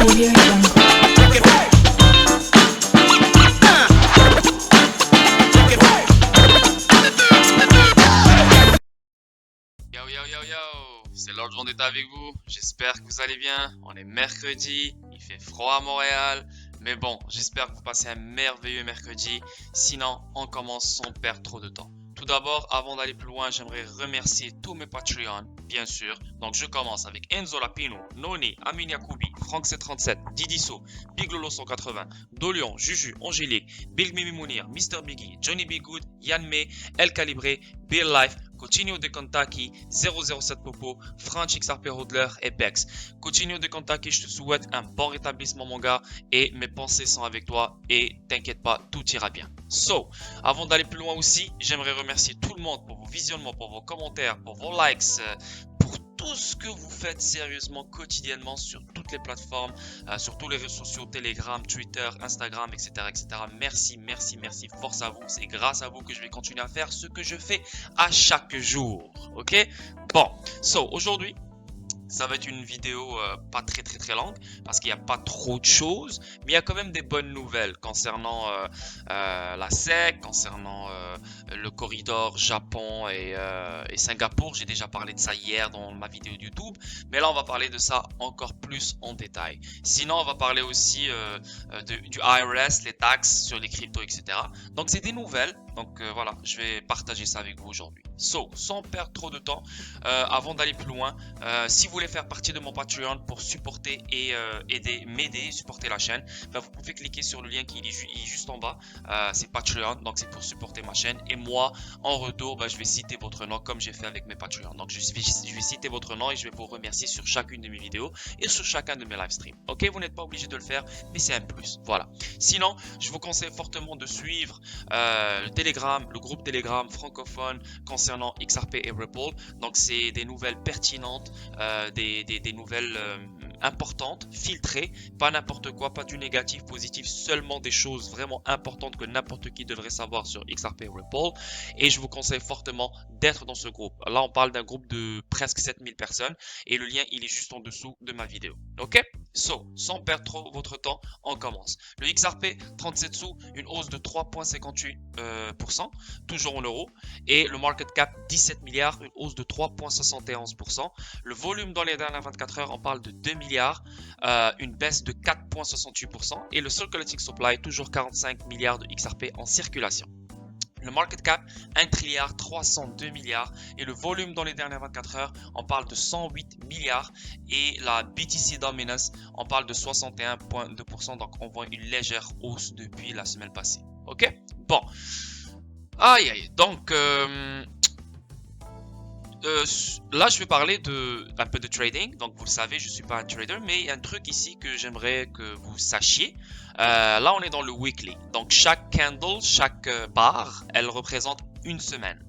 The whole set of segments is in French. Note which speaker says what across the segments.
Speaker 1: Audio Jungle.
Speaker 2: Yo yo yo yo, c'est Lord Vendetta avec vous, j'espère que vous allez bien. On est mercredi, il fait froid à Montréal, mais bon, j'espère que vous passez un merveilleux mercredi. Sinon, on commence sans perdre trop de temps. Tout d'abord, avant d'aller plus loin, j'aimerais remercier tous mes Patreons, bien sûr. Donc je commence avec Enzo Lapino, Noni, Amin Yacoubi, Franck C37, Didiso, Big Lolo 180, Dolion, Juju, Angélique, Big Mimi Mounir, Mr. Biggie, Johnny B. Good, Yann May, El Calibré, Bill Life, Coutinho de Kentucky, 007 Popo, Franch XRP Hodler et Bex. Coutinho de Kentucky, je te souhaite un bon rétablissement mon gars et mes pensées sont avec toi et t'inquiète pas, tout ira bien. So, avant d'aller plus loin aussi, j'aimerais remercier tout le monde pour vos visionnements, pour vos commentaires, pour vos likes, pour tout ce que vous faites sérieusement quotidiennement sur toutes les plateformes, sur tous les réseaux sociaux, Telegram, Twitter, Instagram, etc. etc. Merci, merci, merci, force à vous. C'est grâce à vous que je vais continuer à faire ce que je fais à chaque jour. Ok? Bon, so aujourd'hui, ça va être une vidéo pas très longue parce qu'il n'y a pas trop de choses, mais il y a quand même des bonnes nouvelles concernant la SEC, concernant le corridor Japon et Singapour. J'ai déjà parlé de ça hier dans ma vidéo de YouTube, mais là on va parler de ça encore plus en détail. Sinon on va parler aussi du IRS, les taxes sur les cryptos, etc. Donc c'est des nouvelles, donc voilà, je vais partager ça avec vous aujourd'hui. So, sans perdre trop de temps, avant d'aller plus loin, si vous voulez faire partie de mon Patreon pour supporter et m'aider, supporter la chaîne, ben vous pouvez cliquer sur le lien qui est juste en bas. C'est Patreon, donc c'est pour supporter ma chaîne. Et moi, en retour, ben, je vais citer votre nom comme j'ai fait avec mes Patreons. Donc je vais citer votre nom et je vais vous remercier sur chacune de mes vidéos et sur chacun de mes live streams. Ok, vous n'êtes pas obligé de le faire, mais c'est un plus. Voilà. Sinon, je vous conseille fortement de suivre le Telegram, le groupe Telegram francophone concernant XRP et Ripple. Donc c'est des nouvelles pertinentes, des nouvelles importantes, filtrées, pas n'importe quoi, pas du négatif, positif, seulement des choses vraiment importantes que n'importe qui devrait savoir sur XRP et Ripple. Et je vous conseille fortement d'être dans ce groupe. Là, on parle d'un groupe de presque 7000 personnes et le lien, il est juste en dessous de ma vidéo. Ok? So, sans perdre trop votre temps, on commence. Le XRP, 37 sous, une hausse de 3,58%, toujours en euros. Et le market cap, 17 milliards, une hausse de 3,71%. Le volume dans les dernières 24 heures, on parle de 2 milliards, une baisse de 4,68%. Et le circulating supply, toujours 45 milliards de XRP en circulation. Le market cap, 1 trilliard 302 milliards et le volume dans les dernières 24 heures, on parle de 108 milliards et la BTC Dominance, on parle de 61,2%, donc on voit une légère hausse depuis la semaine passée. Ok? Bon. Aïe aïe, donc là je vais parler un peu de trading. Donc vous le savez, je suis pas un trader, mais il y a un truc ici que j'aimerais que vous sachiez. Là on est dans le weekly, donc chaque candle, chaque barre, elle représente une semaine.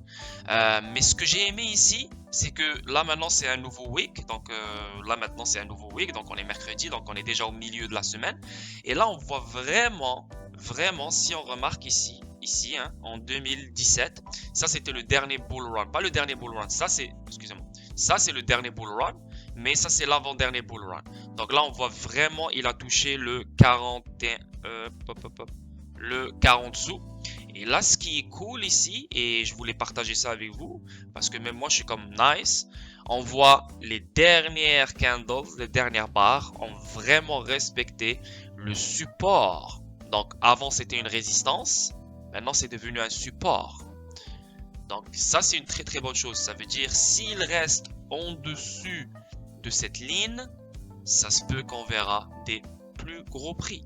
Speaker 2: Mais ce que j'ai aimé ici, c'est que là maintenant c'est un nouveau week, donc donc on est mercredi, donc on est déjà au milieu de la semaine. Et là on voit vraiment, si on remarque ici, hein, en 2017, ça c'était le dernier bull run, pas le dernier bull run, ça c'est, excusez-moi, ça c'est le dernier bull run, mais ça c'est l'avant-dernier bull run. Donc là on voit vraiment, il a touché le 41, le 40 sous. Et là ce qui est cool ici, et je voulais partager ça avec vous, parce que même moi je suis comme nice, on voit les dernières candles, les dernières barres ont vraiment respecté le support. Donc avant c'était une résistance, maintenant c'est devenu un support. Donc ça c'est une très bonne chose. Ça veut dire s'il reste en dessus de cette ligne, ça se peut qu'on verra des plus gros prix.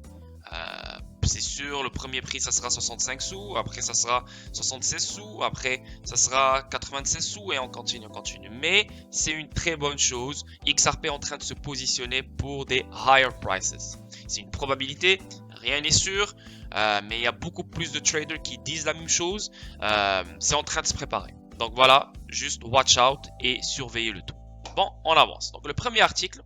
Speaker 2: C'est sûr, le premier prix ça sera 65 sous, après ça sera 76 sous, après ça sera 96 sous et on continue. Mais c'est une très bonne chose. XRP est en train de se positionner pour des higher prices. C'est une probabilité, rien n'est sûr, mais il y a beaucoup plus de traders qui disent la même chose. C'est en train de se préparer. Donc voilà, juste watch out et surveillez le tout. Bon, on avance. Donc le premier article,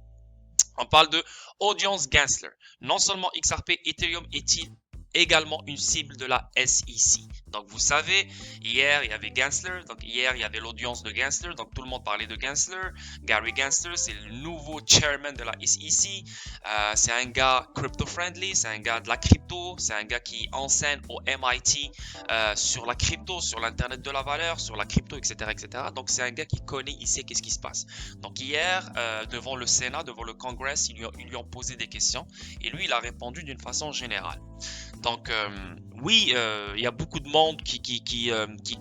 Speaker 2: on parle de Audience Gensler. Non seulement XRP, Ethereum est-il également une cible de la SEC. Donc vous savez, hier il y avait Gensler, donc hier il y avait l'audience de Gensler, donc tout le monde parlait de Gensler. Gary Gensler, c'est le nouveau chairman de la SEC. C'est un gars crypto-friendly, c'est un gars de la crypto, c'est un gars qui enseigne au MIT sur la crypto, sur l'internet de la valeur, sur la crypto, etc. etc. Donc c'est un gars qui connaît, il sait qu'est-ce qui se passe. Donc hier, devant le Sénat, devant le Congress, ils lui ont posé des questions et lui il a répondu d'une façon générale. Donc oui, il y a beaucoup de monde qui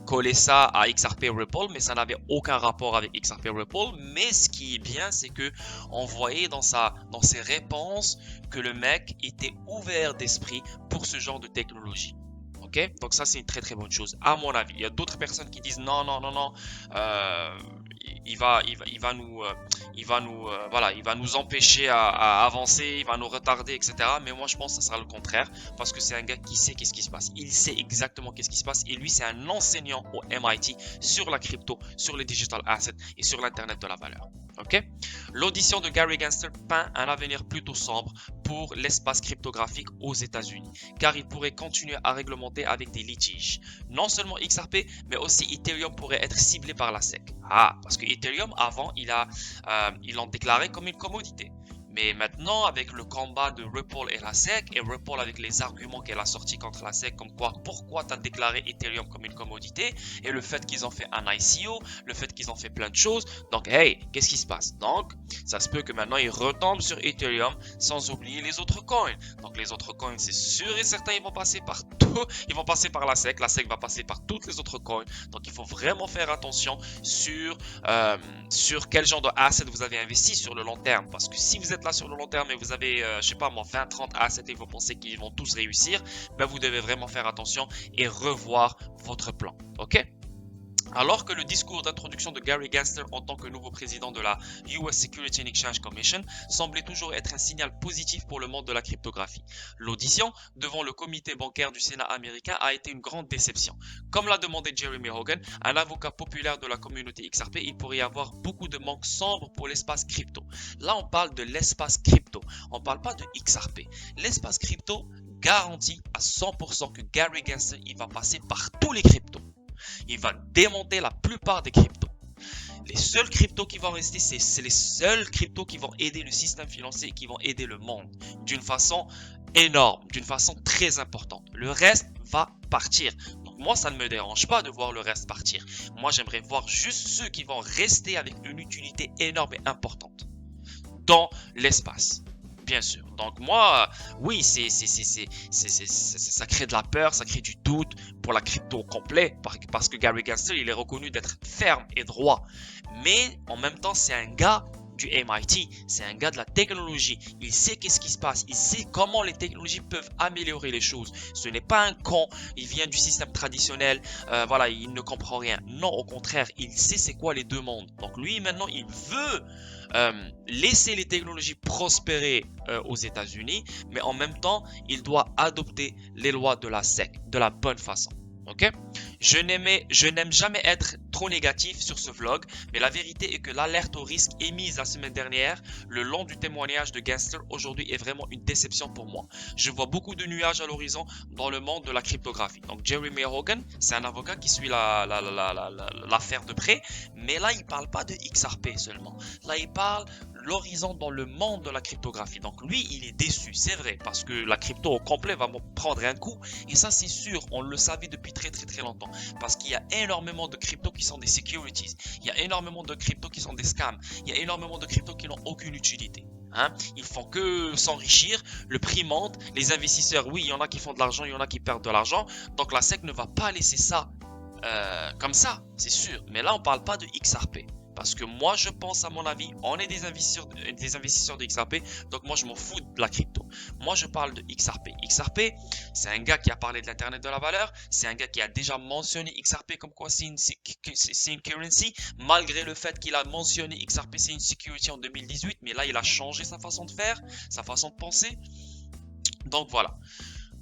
Speaker 2: collait ça à XRP Ripple, mais ça n'avait aucun rapport avec XRP Ripple. Mais ce qui est bien, c'est que on voyait dans ses réponses que le mec était ouvert d'esprit pour ce genre de technologie. Ok, donc ça c'est une très très bonne chose à mon avis. Il y a d'autres personnes qui disent non, il va nous empêcher à avancer, il va nous retarder, etc. Mais moi je pense que ça sera le contraire parce que c'est un gars qui sait qu'est-ce qui se passe. Il sait exactement qu'est-ce qui se passe et lui c'est un enseignant au MIT sur la crypto, sur les digital assets et sur l'internet de la valeur. Ok, l'audition de Gary Gensler peint un avenir plutôt sombre pour l'espace cryptographique aux États-Unis, car il pourrait continuer à réglementer avec des litiges. Non seulement XRP, mais aussi Ethereum pourrait être ciblé par la SEC. Ah, parce que Ethereum, avant, ils l'ont déclaré comme une commodité. Mais maintenant, avec le combat de Ripple et la SEC, et Ripple avec les arguments qu'elle a sortis contre la SEC, comme quoi, pourquoi tu as déclaré Ethereum comme une commodité, et le fait qu'ils ont fait un ICO, le fait qu'ils ont fait plein de choses, donc hey, qu'est-ce qui se passe? Donc, ça se peut que maintenant ils retombent sur Ethereum, sans oublier les autres coins. Donc les autres coins, c'est sûr et certain, ils vont passer par tout, ils vont passer par la SEC va passer par toutes les autres coins. Donc il faut vraiment faire attention sur quel genre de asset vous avez investi sur le long terme, parce que si vous êtes là sur le long terme et vous avez, je sais pas moi, 20-30 assets et vous pensez qu'ils vont tous réussir, ben vous devez vraiment faire attention et revoir votre plan, ok? Alors que le discours d'introduction de Gary Gensler en tant que nouveau président de la US Securities and Exchange Commission semblait toujours être un signal positif pour le monde de la cryptographie. L'audition devant le comité bancaire du Sénat américain a été une grande déception. Comme l'a demandé Jeremy Hogan, un avocat populaire de la communauté XRP, il pourrait y avoir beaucoup de manques sombres pour l'espace crypto. Là, on parle de l'espace crypto, on ne parle pas de XRP. L'espace crypto garantit à 100% que Gary Gensler il va passer par tous les cryptos. Il va démonter la plupart des cryptos. Les seuls cryptos qui vont rester, c'est les seuls cryptos qui vont aider le système financier et qui vont aider le monde d'une façon énorme, d'une façon très importante. Le reste va partir. Donc moi, ça ne me dérange pas de voir le reste partir. Moi, j'aimerais voir juste ceux qui vont rester avec une utilité énorme et importante dans l'espace. Bien sûr. Donc moi, oui, ça crée de la peur, ça crée du doute pour la crypto au complet, parce que Gary Gensler, il est reconnu d'être ferme et droit. Mais en même temps, c'est un gars du MIT, c'est un gars de la technologie. Il sait qu'est-ce qui se passe, il sait comment les technologies peuvent améliorer les choses. Ce n'est pas un con, il vient du système traditionnel, voilà, il ne comprend rien. Non, au contraire, il sait c'est quoi les deux mondes. Donc lui, maintenant, il veut laisser les technologies prospérer aux États-Unis, mais en même temps, il doit adopter les lois de la SEC de la bonne façon. Ok? Je n'aime jamais être trop négatif sur ce vlog, mais la vérité est que l'alerte au risque émise la semaine dernière, le long du témoignage de Gensler aujourd'hui est vraiment une déception pour moi. Je vois beaucoup de nuages à l'horizon dans le monde de la cryptographie. Donc Jeremy Hogan, c'est un avocat qui suit l'affaire de près, mais là il parle pas de XRP seulement. Là il parle l'horizon dans le monde de la cryptographie. Donc lui, il est déçu, c'est vrai, parce que la crypto au complet va prendre un coup, et ça c'est sûr, on le savait depuis très longtemps, parce qu'il y a énormément de cryptos qui sont des securities, il y a énormément de cryptos qui sont des scams, il y a énormément de cryptos qui n'ont aucune utilité. Hein? Ils font que s'enrichir, le prix monte, les investisseurs, oui, il y en a qui font de l'argent, il y en a qui perdent de l'argent, donc la SEC ne va pas laisser ça comme ça, c'est sûr. Mais là, on ne parle pas de XRP. Parce que moi, je pense, à mon avis, on est des investisseurs de XRP, donc moi, je m'en fous de la crypto. Moi, je parle de XRP. XRP, c'est un gars qui a parlé de l'Internet de la valeur, c'est un gars qui a déjà mentionné XRP comme quoi c'est une currency, malgré le fait qu'il a mentionné XRP, c'est une security en 2018, mais là, il a changé sa façon de faire, sa façon de penser. Donc, voilà.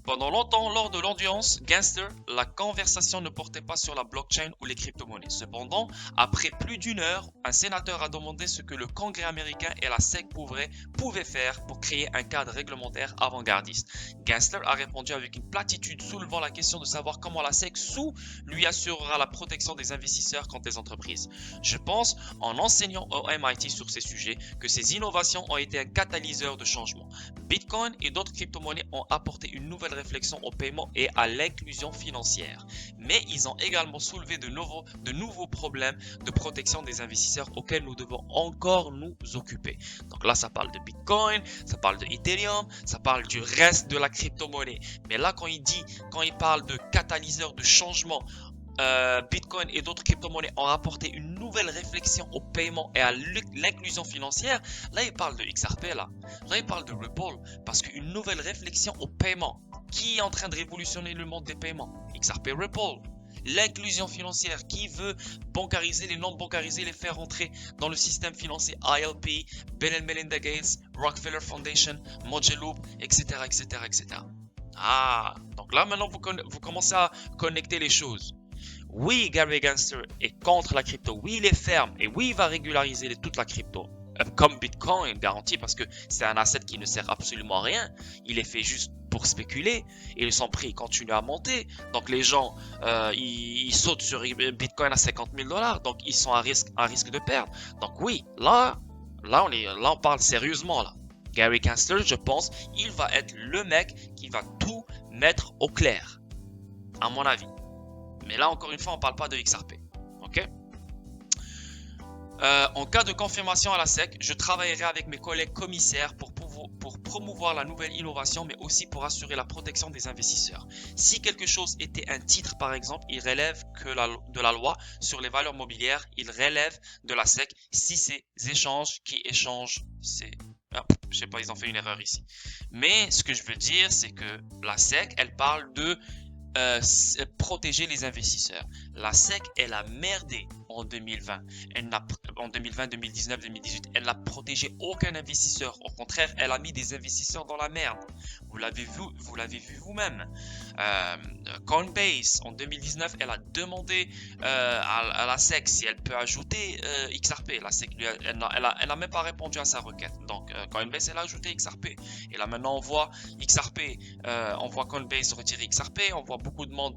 Speaker 2: Pendant longtemps, lors de l'audience Gangster, la conversation ne portait pas sur la blockchain ou les crypto-monnaies. Cependant, après plus d'une heure, un sénateur a demandé ce que le Congrès américain et la SEC pouvaient faire pour créer un cadre réglementaire avant-gardiste. Gensler a répondu avec une platitude soulevant la question de savoir comment la SEC lui assurera la protection des investisseurs contre les entreprises. Je pense, en enseignant au MIT sur ces sujets, que ces innovations ont été un catalyseur de changement. Bitcoin et d'autres crypto-monnaies ont apporté une nouvelle réflexion au paiement et à l'inclusion financière. Mais ils ont également soulevé de nouveaux problèmes de protection des investisseurs auxquels nous devons encore nous occuper. Donc là, ça parle de Bitcoin, ça parle de Ethereum, ça parle du reste de la crypto-monnaie. Mais là, quand il parle de catalyseur de changement, Bitcoin et d'autres crypto-monnaies ont apporté une nouvelle réflexion au paiement et à l'inclusion financière. Là, il parle de XRP, là il parle de Ripple, parce qu'une nouvelle réflexion au paiement. Qui est en train de révolutionner le monde des paiements? XRP, Ripple. L'inclusion financière, qui veut bancariser les non bancarisés, les faire rentrer dans le système financier? ILP, Bill & Melinda Gates, Rockefeller Foundation, Mojeloop, etc., etc., etc. Ah, donc là maintenant vous commencez à connecter les choses. Oui, Gary Gensler est contre la crypto. Oui, il est ferme. Et oui, il va régulariser toute la crypto. Comme Bitcoin, garanti, parce que c'est un asset qui ne sert absolument à rien. Il est fait juste pour spéculer. Et son prix continue à monter. Donc les gens, ils sautent sur Bitcoin à 50 000 $. Donc ils sont à risque de perdre. Donc oui, là on parle sérieusement là. Gary Gensler, je pense, il va être le mec qui va tout mettre au clair. À mon avis. Mais là, encore une fois, on ne parle pas de XRP. Ok? En cas de confirmation à la SEC, je travaillerai avec mes collègues commissaires pour promouvoir la nouvelle innovation, mais aussi pour assurer la protection des investisseurs. Si quelque chose était un titre, par exemple, il relève de la loi sur les valeurs mobilières, il relève de la SEC. Si c'est échanges qui échangent, c'est... Ah, je sais pas, ils ont fait une erreur ici. Mais ce que je veux dire, c'est que la SEC, elle parle de protéger les investisseurs. La SEC, elle a merdé en 2020. En 2020, 2019, 2018, elle n'a protégé aucun investisseur. Au contraire, elle a mis des investisseurs dans la merde. Vous l'avez vu vous-même. Coinbase, en 2019, elle a demandé à la SEC si elle peut ajouter XRP. La SEC, elle n'a même pas répondu à sa requête. Donc, Coinbase, elle a ajouté XRP. Et là, maintenant, on voit XRP, on voit Coinbase retirer XRP, on voit beaucoup de monde,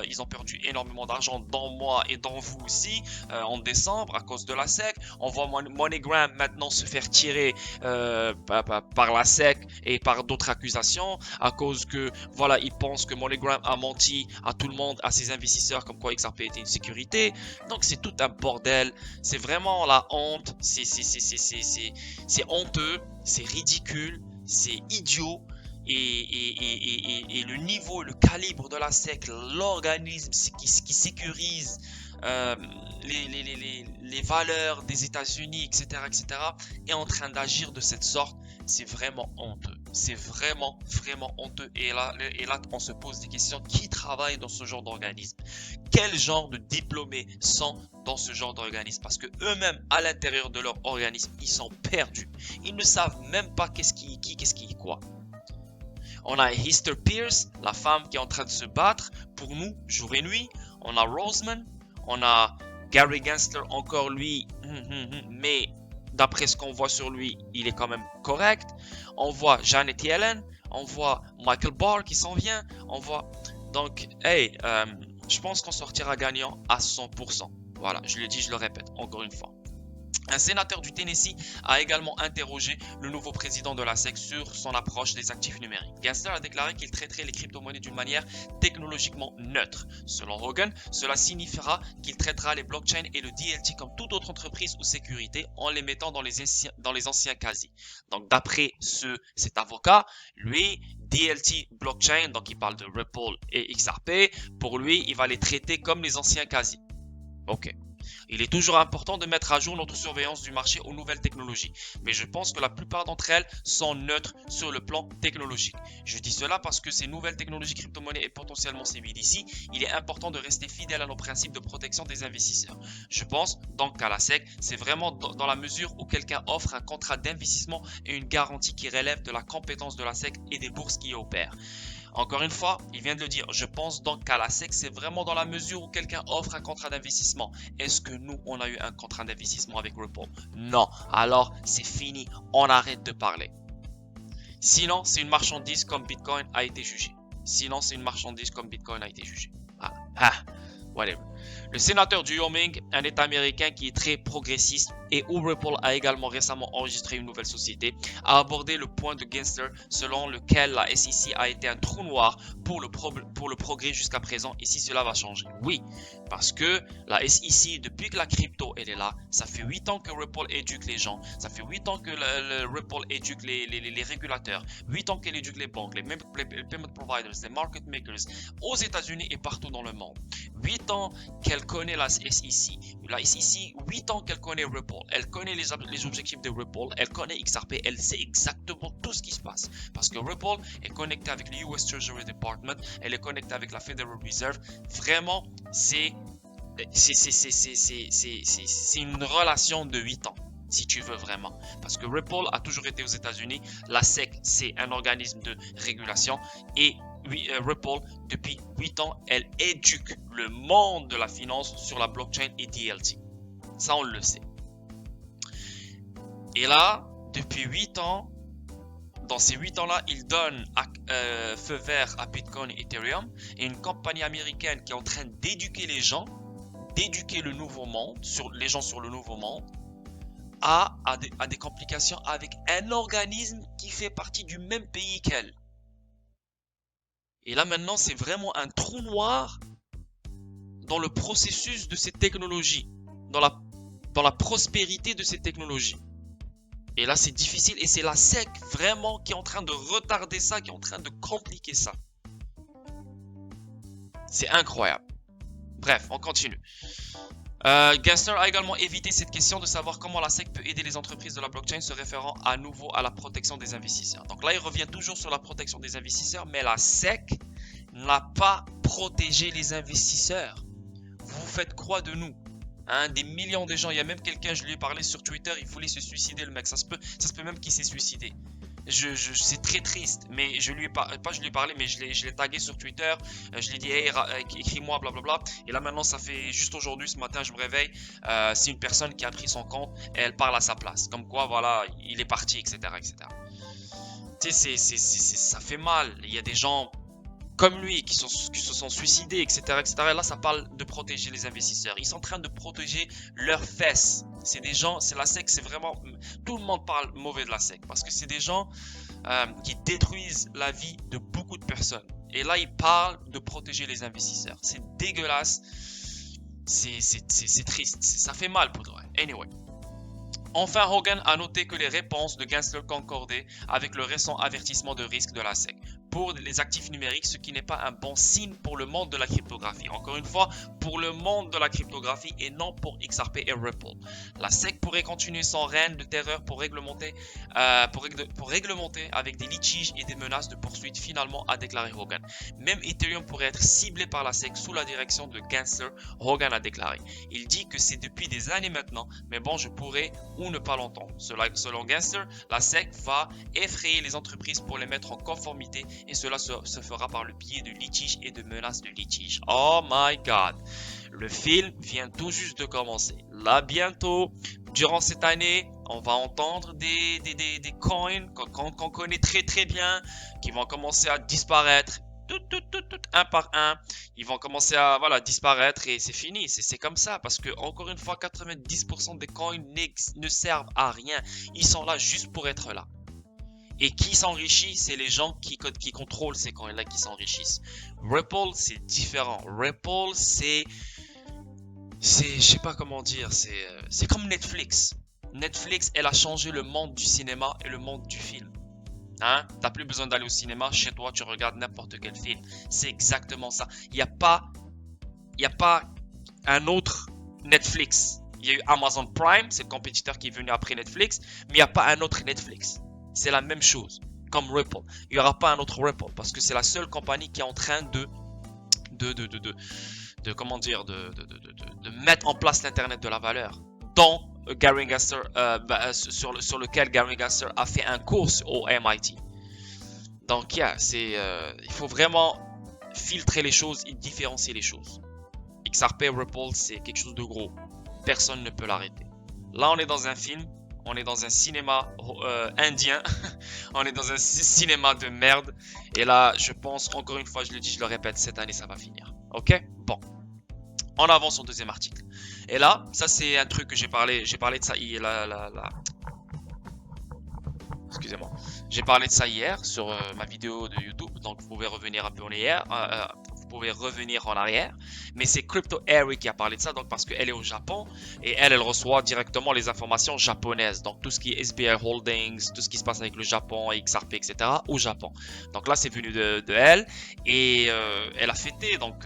Speaker 2: ils ont perdu énormément d'argent dans moi et dans vous aussi en décembre à cause de la SEC. On voit MoneyGram maintenant se faire tirer par la SEC et par d'autres accusations à cause que voilà, ils pensent que MoneyGram a menti à tout le monde, à ses investisseurs, comme quoi XRP était une sécurité. Donc c'est tout un bordel, c'est vraiment la honte, c'est honteux, c'est ridicule, c'est idiot. Et le niveau, le calibre de la SEC, l'organisme qui sécurise les valeurs des États-Unis, etc., est en train d'agir de cette sorte. C'est vraiment honteux. C'est vraiment honteux. Et là, on se pose des questions. Qui travaille dans ce genre d'organisme? Quel genre de diplômés sont dans ce genre d'organisme? Parce que eux-mêmes, à l'intérieur de leur organisme, ils sont perdus. Ils ne savent même pas qu'est-ce qui quoi. On a Hester Pierce, la femme qui est en train de se battre pour nous jour et nuit. On a Roseman, on a Gary Gensler, encore lui, mais d'après ce qu'on voit sur lui, il est quand même correct. On voit Janet Yellen, on voit Michael Barr qui s'en vient, on voit... Donc, hey, je pense qu'on sortira gagnant à 100%. Voilà, je le dis, je le répète, encore une fois. Un sénateur du Tennessee a également interrogé le nouveau président de la SEC sur son approche des actifs numériques. Gensler a déclaré qu'il traiterait les crypto-monnaies d'une manière technologiquement neutre. Selon Hogan, cela signifiera qu'il traitera les blockchains et le DLT comme toute autre entreprise ou sécurité en les mettant dans les anciens casiers. Donc d'après cet avocat, lui, DLT blockchain, donc il parle de Ripple et XRP, pour lui, il va les traiter comme les anciens casiers. Ok. Il est toujours important de mettre à jour notre surveillance du marché aux nouvelles technologies, mais je pense que la plupart d'entre elles sont neutres sur le plan technologique. Je dis cela parce que ces nouvelles technologies crypto-monnaies et potentiellement ces BTC, il est important de rester fidèle à nos principes de protection des investisseurs. Je pense donc qu'à la SEC, c'est vraiment dans la mesure où quelqu'un offre un contrat d'investissement et une garantie qui relève de la compétence de la SEC et des bourses qui y opèrent. Encore une fois, il vient de le dire. Je pense donc qu'à la SEC, c'est vraiment dans la mesure où quelqu'un offre un contrat d'investissement. Est-ce que nous, on a eu un contrat d'investissement avec Ripple? Non. Alors, c'est fini. On arrête de parler. Sinon, c'est une marchandise comme Bitcoin a été jugé. Sinon, c'est une marchandise comme Bitcoin a été jugé. Voilà. Ah, whatever. Le sénateur du Wyoming, un État américain qui est très progressiste et où Ripple a également récemment enregistré une nouvelle société, a abordé le point de Gensler selon lequel la SEC a été un trou noir pour le progrès jusqu'à présent et si cela va changer. Oui, parce que la SEC, depuis que la crypto elle est là, ça fait 8 ans que Ripple éduque les gens, ça fait 8 ans que le Ripple éduque les régulateurs, 8 ans qu'elle éduque les banques, les payment providers, les market makers aux États-Unis et partout dans le monde. 8 ans qu'elle connaît la SEC. La SEC, 8 ans qu'elle connaît Ripple. Elle connaît les objectifs de Ripple. Elle connaît XRP. Elle sait exactement tout ce qui se passe. Parce que Ripple est connecté avec le US Treasury Department. Elle est connectée avec la Federal Reserve. Vraiment, c'est une relation de 8 ans. Si tu veux vraiment. Parce que Ripple a toujours été aux États-Unis. La SEC, c'est un organisme de régulation. Et Ripple, depuis 8 ans, elle éduque le monde de la finance sur la blockchain et DLT. Ça, on le sait. Et là, depuis 8 ans, dans ces 8 ans-là, il donne feu vert à Bitcoin et Ethereum. Et une compagnie américaine qui est en train d'éduquer les gens, d'éduquer le nouveau monde, les gens sur le nouveau monde, a des complications avec un organisme qui fait partie du même pays qu'elle. Et là maintenant, c'est vraiment un trou noir dans le processus de ces technologies, dans la prospérité de ces technologies. Et là, c'est difficile et c'est la SEC vraiment qui est en train de retarder ça, qui est en train de compliquer ça. C'est incroyable. Bref, on continue. Gensler a également évité cette question de savoir comment la SEC peut aider les entreprises de la blockchain se référant à nouveau à la protection des investisseurs. Donc là, il revient toujours sur la protection des investisseurs, mais la SEC n'a pas protégé les investisseurs. Vous faites quoi de nous? Hein, des millions de gens, il y a même quelqu'un, je lui ai parlé sur Twitter, il voulait se suicider le mec, ça se peut même qu'il s'est suicidé. C'est très triste, mais je lui ai parlé, mais je l'ai tagué sur Twitter, je lui ai dit hey, écris-moi blablabla, et là maintenant ça fait juste aujourd'hui, ce matin je me réveille, c'est une personne qui a pris son compte et elle parle à sa place, comme quoi voilà, il est parti, etc. Tu sais, ça fait mal, il y a des gens comme lui qui se sont suicidés, etc., etc. Et là, ça parle de protéger les investisseurs. Ils sont en train de protéger leurs fesses. C'est des gens, c'est la SEC, c'est vraiment... Tout le monde parle mauvais de la SEC parce que c'est des gens qui détruisent la vie de beaucoup de personnes. Et là, ils parlent de protéger les investisseurs. C'est dégueulasse. C'est triste. Ça fait mal pour vrai. Anyway. Enfin, Hogan a noté que les réponses de Gensler concordaient avec le récent avertissement de risque de la SEC pour les actifs numériques, ce qui n'est pas un bon signe pour le monde de la cryptographie. Encore une fois, pour le monde de la cryptographie et non pour XRP et Ripple. La SEC pourrait continuer son règne de terreur pour réglementer avec des litiges et des menaces de poursuite, finalement, a déclaré Hogan. Même Ethereum pourrait être ciblé par la SEC sous la direction de Gensler, Hogan a déclaré. Il dit que c'est depuis des années maintenant, mais bon, je pourrais ou ne pas l'entendre. Selon Gensler, la SEC va effrayer les entreprises pour les mettre en conformité et cela se fera par le biais de litiges et de menaces de litige. Oh my god! Le film vient tout juste de commencer. Là, bientôt, durant cette année, on va entendre des coins qu'on connaît très très bien, qui vont commencer à disparaître. Un par un, ils vont commencer à disparaître et c'est fini, c'est comme ça parce que encore une fois 90% des coins ne servent à rien, ils sont là juste pour être là. Et qui s'enrichit, c'est les gens qui contrôlent ces coins-là qui s'enrichissent. Ripple, c'est différent. Ripple, c'est je sais pas comment dire, c'est comme Netflix. Netflix, elle a changé le monde du cinéma et le monde du film. Hein? T'as plus besoin d'aller au cinéma, chez toi, tu regardes n'importe quel film. C'est exactement ça. Il n'y a pas un autre Netflix. Il y a eu Amazon Prime, c'est le compétiteur qui est venu après Netflix, mais il n'y a pas un autre Netflix. C'est la même chose, comme Ripple. Il n'y aura pas un autre Ripple, parce que c'est la seule compagnie qui est en train de mettre en place l'Internet de la valeur, dont Gary Gensler, sur lequel Gary Gensler a fait un cours au MIT. Donc, il faut vraiment filtrer les choses et différencier les choses. XRP Ripple, c'est quelque chose de gros. Personne ne peut l'arrêter. Là, on est dans un film. On est dans un cinéma indien. On est dans un cinéma de merde. Et là, je pense, encore une fois, je le dis, je le répète, cette année, ça va finir. Ok? Bon. On avance au deuxième article. Et là, ça, c'est un truc que j'ai parlé de ça hier. Excusez-moi. J'ai parlé de ça hier sur ma vidéo de YouTube. Donc, vous pouvez revenir un peu en arrière. Vous pouvez revenir en arrière. Mais c'est Crypto Harry qui a parlé de ça. Donc, parce qu'elle est au Japon. Et elle reçoit directement les informations japonaises. Donc, tout ce qui est SBI Holdings, tout ce qui se passe avec le Japon, XRP, etc. au Japon. Donc là, c'est venu de elle. Et elle a fêté. Donc,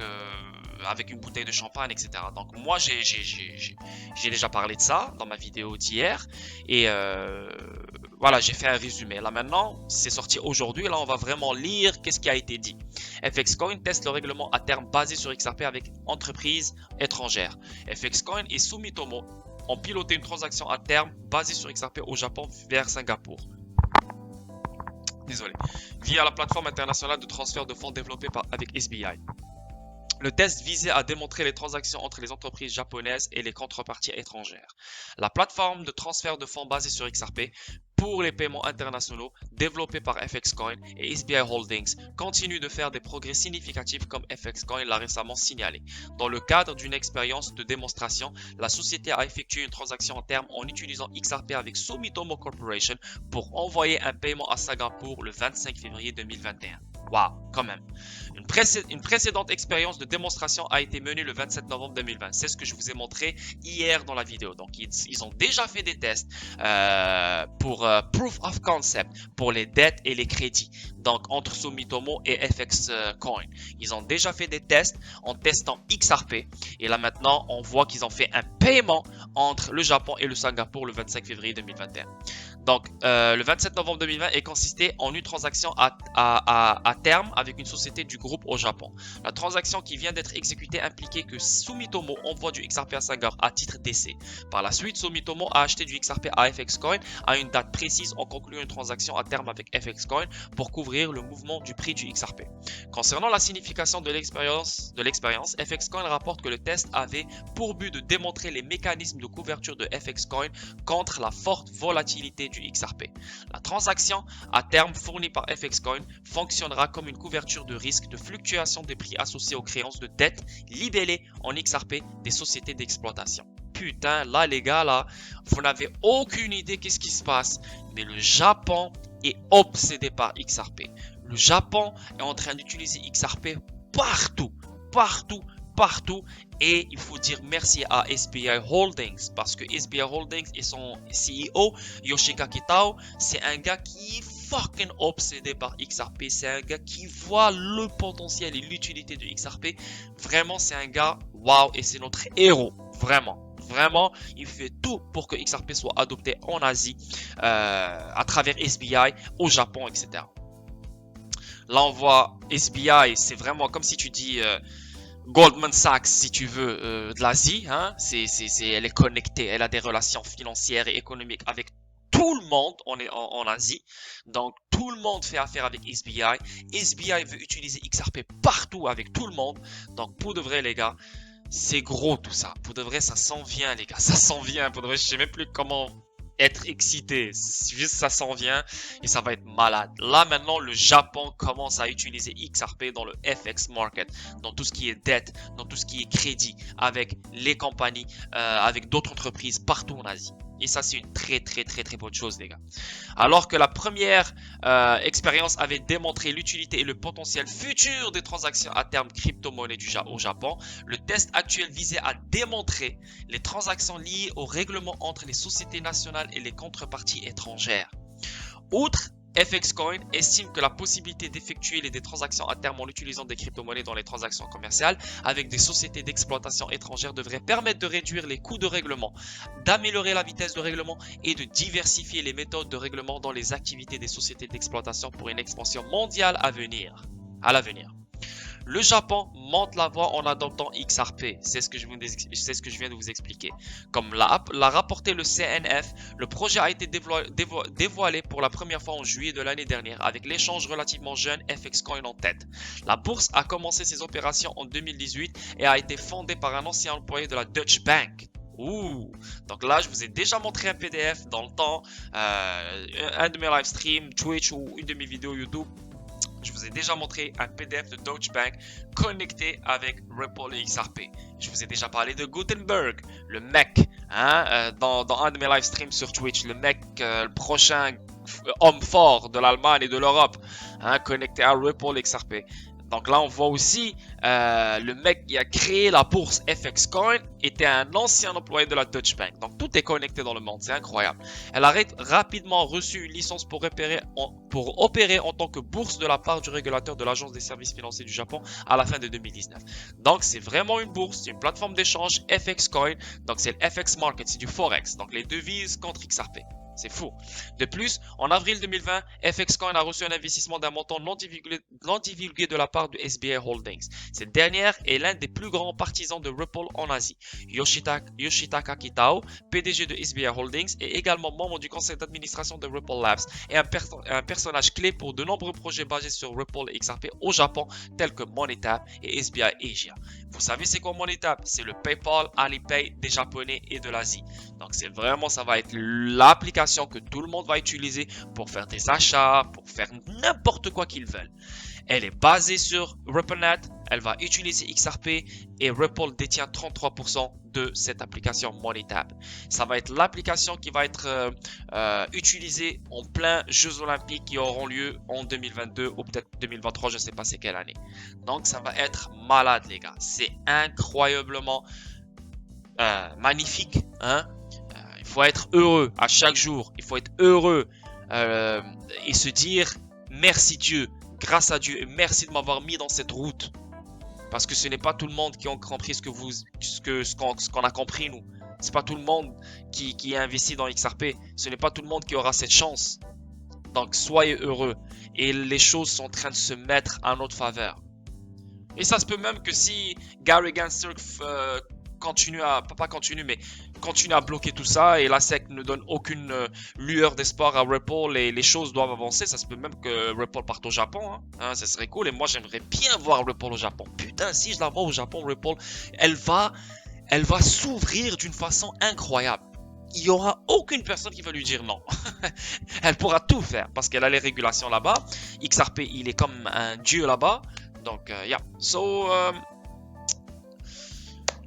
Speaker 2: avec une bouteille de champagne, etc. Donc, moi, j'ai déjà parlé de ça dans ma vidéo d'hier. Et voilà, j'ai fait un résumé. Là maintenant, c'est sorti aujourd'hui. Là, on va vraiment lire qu'est-ce qui a été dit. FXCoin teste le règlement à terme basé sur XRP avec entreprises étrangères. FXCoin et Sumitomo ont piloté une transaction à terme basée sur XRP au Japon vers Singapour. Désolé. Via la plateforme internationale de transfert de fonds développée avec SBI. Le test visait à démontrer les transactions entre les entreprises japonaises et les contreparties étrangères. La plateforme de transfert de fonds basée sur XRP pour les paiements internationaux développée par FXCoin et SBI Holdings continue de faire des progrès significatifs comme FXCoin l'a récemment signalé. Dans le cadre d'une expérience de démonstration, la société a effectué une transaction en terme en utilisant XRP avec Sumitomo Corporation pour envoyer un paiement à Singapour le 25 février 2021. Waouh, quand même. Une précédente expérience de démonstration a été menée le 27 novembre 2020. C'est ce que je vous ai montré hier dans la vidéo. Donc, ils ont déjà fait des tests pour Proof of Concept, pour les dettes et les crédits. Donc, entre Sumitomo et FXCoin. Ils ont déjà fait des tests en testant XRP. Et là, maintenant, on voit qu'ils ont fait un paiement entre le Japon et le Singapour le 25 février 2021. Donc, le 27 novembre 2020 est consisté en une transaction à terme avec une société du groupe au Japon. La transaction qui vient d'être exécutée impliquait que Sumitomo envoie du XRP à Singapour à titre d'essai. Par la suite, Sumitomo a acheté du XRP à FXCoin à une date précise en concluant une transaction à terme avec FXCoin pour couvrir le mouvement du prix du XRP. Concernant la signification de l'expérience, FXCoin rapporte que le test avait pour but de démontrer les mécanismes de couverture de FXCoin contre la forte volatilité du XRP. La transaction à terme fournie par FXCoin fonctionnera comme une couverture de risque de fluctuation des prix associés aux créances de dette libellées en XRP des sociétés d'exploitation. Putain, là les gars, là, vous n'avez aucune idée qu'est-ce qui se passe. Mais le Japon est obsédé par XRP. Le Japon est en train d'utiliser XRP partout, partout, partout. Et il faut dire merci à SBI Holdings parce que SBI Holdings et son CEO Yoshika Kitao, c'est un gars qui est fucking obsédé par XRP. C'est un gars qui voit le potentiel et l'utilité de XRP. Vraiment, c'est un gars waouh et c'est notre héros. Vraiment. Vraiment, il fait tout pour que XRP soit adopté en Asie, à travers SBI, au Japon, etc. Là, on voit SBI, c'est vraiment comme si tu dis Goldman Sachs, si tu veux, de l'Asie. Hein? Elle est connectée, elle a des relations financières et économiques avec tout le monde en Asie. Donc, tout le monde fait affaire avec SBI. SBI veut utiliser XRP partout avec tout le monde. Donc, pour de vrai, les gars, c'est gros tout ça. Pour de vrai, ça s'en vient, les gars. Ça s'en vient. Pour de vrai, je sais même plus comment être excité. C'est juste ça s'en vient et ça va être malade. Là, maintenant, le Japon commence à utiliser XRP dans le FX market, dans tout ce qui est dette, dans tout ce qui est crédit, avec les compagnies, avec d'autres entreprises partout en Asie. Et ça, c'est une très bonne chose, les gars. Alors que la première expérience avait démontré l'utilité et le potentiel futur des transactions à terme crypto-monnaie au Japon, le test actuel visait à démontrer les transactions liées au règlement entre les sociétés nationales et les contreparties étrangères. Outre, FXCoin estime que la possibilité d'effectuer des transactions à terme en utilisant des crypto-monnaies dans les transactions commerciales avec des sociétés d'exploitation étrangères devrait permettre de réduire les coûts de règlement, d'améliorer la vitesse de règlement et de diversifier les méthodes de règlement dans les activités des sociétés d'exploitation pour une expansion mondiale à l'avenir. Le Japon monte la voie en adoptant XRP. C'est ce que je viens de vous expliquer. Comme l'a rapporté le CNF, le projet a été dévoilé pour la première fois en juillet de l'année dernière avec l'échange relativement jeune FX Coin en tête. La bourse a commencé ses opérations en 2018 et a été fondée par un ancien employé de la Deutsche Bank. Ouh, donc là je vous ai déjà montré un PDF dans le temps, un de mes live streams, Twitch ou une de mes vidéos YouTube. Je vous ai déjà montré un PDF de Deutsche Bank connecté avec Ripple et XRP. Je vous ai déjà parlé de Gutenberg, le mec, dans un de mes live streams sur Twitch, le mec, le prochain homme fort de l'Allemagne et de l'Europe, connecté à Ripple et XRP. Donc là, on voit aussi le mec qui a créé la bourse FX Coin était un ancien employé de la Deutsche Bank. Donc tout est connecté dans le monde, c'est incroyable. Elle a rapidement reçu une licence pour opérer en tant que bourse de la part du régulateur de l'Agence des services financiers du Japon à la fin de 2019. Donc c'est vraiment une bourse, c'est une plateforme d'échange FX Coin. Donc c'est le FX Market, c'est du Forex. Donc les devises contre XRP. C'est fou. De plus, en avril 2020, FX Coin a reçu un investissement d'un montant non divulgué de la part de SBI Holdings. Cette dernière est l'un des plus grands partisans de Ripple en Asie. Yoshitaka Kitao, PDG de SBI Holdings, est également membre du conseil d'administration de Ripple Labs et un personnage clé pour de nombreux projets basés sur Ripple et XRP au Japon, tels que MoneyTap et SBI Asia. Vous savez c'est quoi MoneyTap? C'est le PayPal, Alipay des Japonais et de l'Asie. Donc c'est vraiment, ça va être l'application que tout le monde va utiliser pour faire des achats, pour faire n'importe quoi qu'ils veulent. Elle est basée sur RippleNet, elle va utiliser XRP et Ripple détient 33% de cette application MoneyTap. Ça va être l'application qui va être utilisée en plein Jeux Olympiques qui auront lieu en 2022 ou peut-être 2023, je ne sais pas c'est quelle année. Donc ça va être malade les gars, c'est incroyablement magnifique, il faut être heureux à chaque jour, il faut être heureux et se dire merci Dieu, grâce à Dieu et merci de m'avoir mis dans cette route. Parce que ce n'est pas tout le monde qui a compris ce qu'on a compris nous. C'est pas tout le monde qui est investi dans XRP. Ce n'est pas tout le monde qui aura cette chance. Donc soyez heureux. Et les choses sont en train de se mettre en notre faveur. Et ça se peut même que si Gary Gensler continue à bloquer tout ça et la SEC ne donne aucune lueur d'espoir à Ripple et les choses doivent avancer, ça se peut même que Ripple parte au Japon, ça serait cool et moi j'aimerais bien voir Ripple au Japon. Putain, si je la vois au Japon, Ripple, elle va s'ouvrir d'une façon incroyable. Il n'y aura aucune personne qui va lui dire non. Elle pourra tout faire parce qu'elle a les régulations là-bas. XRP, il est comme un dieu là-bas. Donc, yeah.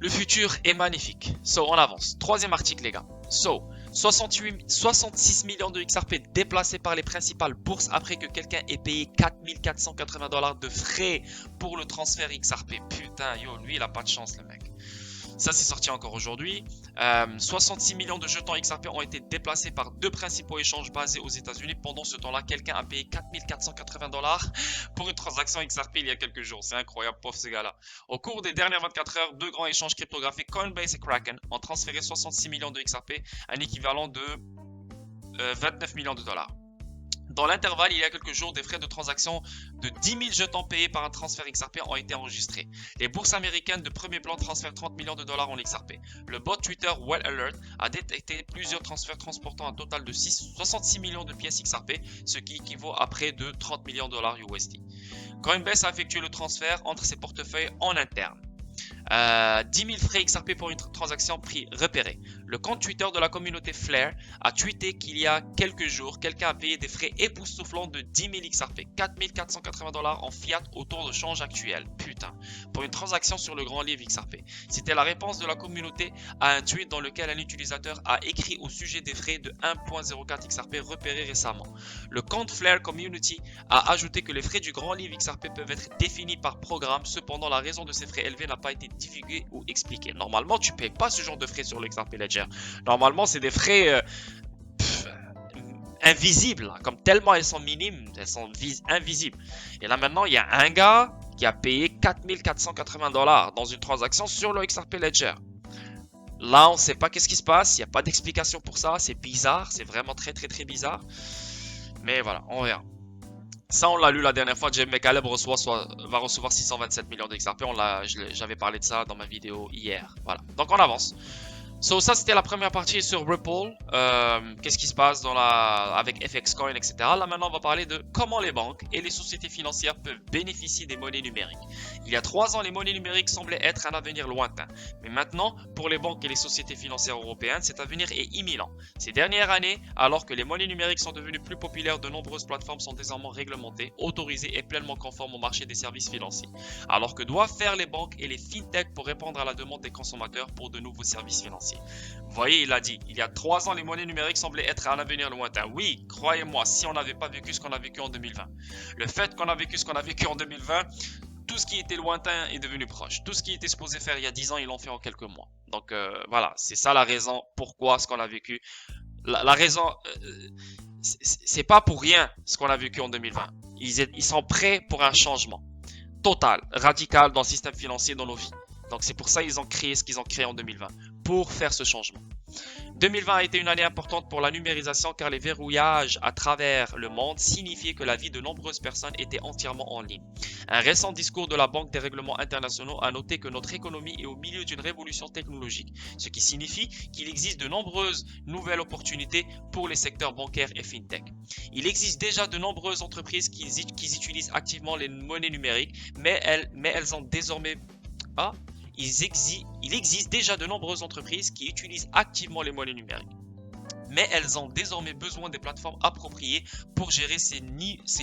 Speaker 2: Le futur est magnifique. On avance. Troisième article, les gars. 66 millions de XRP déplacés par les principales bourses après que quelqu'un ait payé 4480 $ de frais pour le transfert XRP. Putain, yo, lui, il a pas de chance, le mec. Ça, c'est sorti encore aujourd'hui. 66 millions de jetons XRP ont été déplacés par deux principaux échanges basés aux États-Unis. Pendant ce temps-là, quelqu'un a payé 4480 $ pour une transaction XRP il y a quelques jours. C'est incroyable, pauvre ce gars-là. Au cours des dernières 24 heures, deux grands échanges cryptographiques, Coinbase et Kraken, ont transféré 66 millions de XRP, un équivalent de 29 millions de $. Dans l'intervalle, il y a quelques jours, des frais de transaction de 10 000 jetons payés par un transfert XRP ont été enregistrés. Les bourses américaines de premier plan transfèrent 30 millions de $ en XRP. Le bot Twitter Well Alert a détecté plusieurs transferts transportant un total de 66 millions de pièces XRP, ce qui équivaut à près de 30 millions de $ USD. Coinbase a effectué le transfert entre ses portefeuilles en interne. 10 000 frais XRP pour une transaction prix repéré. Le compte Twitter de la communauté Flare a tweeté qu'il y a quelques jours, quelqu'un a payé des frais époustouflants de 10 000 XRP, 4480 $ en fiat au taux de change actuel. Putain, pour une transaction sur le grand livre XRP. C'était la réponse de la communauté à un tweet dans lequel un utilisateur a écrit au sujet des frais de 1.04 XRP repérés récemment. Le compte Flare Community a ajouté que les frais du grand livre XRP peuvent être définis par programme. Cependant, la raison de ces frais élevés n'a pas été divulguée ou expliquée. Normalement, tu payes pas ce genre de frais sur le XRP Ledger. Normalement, c'est des frais invisibles. Comme tellement elles sont minimes, elles sont invisibles. Et là, maintenant, il y a un gars qui a payé 4480 $ dans une transaction sur le XRP Ledger. Là, on ne sait pas qu'est-ce qui se passe. Il n'y a pas d'explication pour ça. C'est bizarre. C'est vraiment très, très, très bizarre. Mais voilà, on verra. Ça, on l'a lu la dernière fois. Jay McCaleb va recevoir 627 millions d'XRP. J'avais parlé de ça dans ma vidéo hier. Voilà. Donc, on avance. So, ça, c'était la première partie sur Ripple. Qu'est-ce qui se passe avec FX Coin, etc. Là, maintenant, on va parler de comment les banques et les sociétés financières peuvent bénéficier des monnaies numériques. Il y a 3 ans, les monnaies numériques semblaient être un avenir lointain. Mais maintenant, pour les banques et les sociétés financières européennes, cet avenir est imminent. Ces dernières années, alors que les monnaies numériques sont devenues plus populaires, de nombreuses plateformes sont désormais réglementées, autorisées et pleinement conformes au marché des services financiers. Alors que doivent faire les banques et les fintechs pour répondre à la demande des consommateurs pour de nouveaux services financiers. Vous voyez, il a dit, il y a 3 ans, les monnaies numériques semblaient être un avenir lointain. Oui, croyez-moi, si on n'avait pas vécu ce qu'on a vécu en 2020. Le fait qu'on a vécu ce qu'on a vécu en 2020, tout ce qui était lointain est devenu proche. Tout ce qui était supposé faire il y a 10 ans, ils l'ont fait en quelques mois. Donc voilà, c'est ça la raison pourquoi ce qu'on a vécu. La raison, c'est pas pour rien ce qu'on a vécu en 2020. Ils sont prêts pour un changement total, radical dans le système financier, dans nos vies. Donc c'est pour ça qu'ils ont créé ce qu'ils ont créé en 2020, pour faire ce changement. 2020 a été une année importante pour la numérisation car les verrouillages à travers le monde signifiaient que la vie de nombreuses personnes était entièrement en ligne. Un récent discours de la Banque des règlements internationaux a noté que notre économie est au milieu d'une révolution technologique, ce qui signifie qu'il existe de nombreuses nouvelles opportunités pour les secteurs bancaires et fintech. Il existe déjà de nombreuses entreprises qui utilisent activement les monnaies numériques, mais elles ont désormais... Il existe déjà de nombreuses entreprises qui utilisent activement les monnaies numériques. Mais elles ont désormais besoin des plateformes appropriées pour gérer ces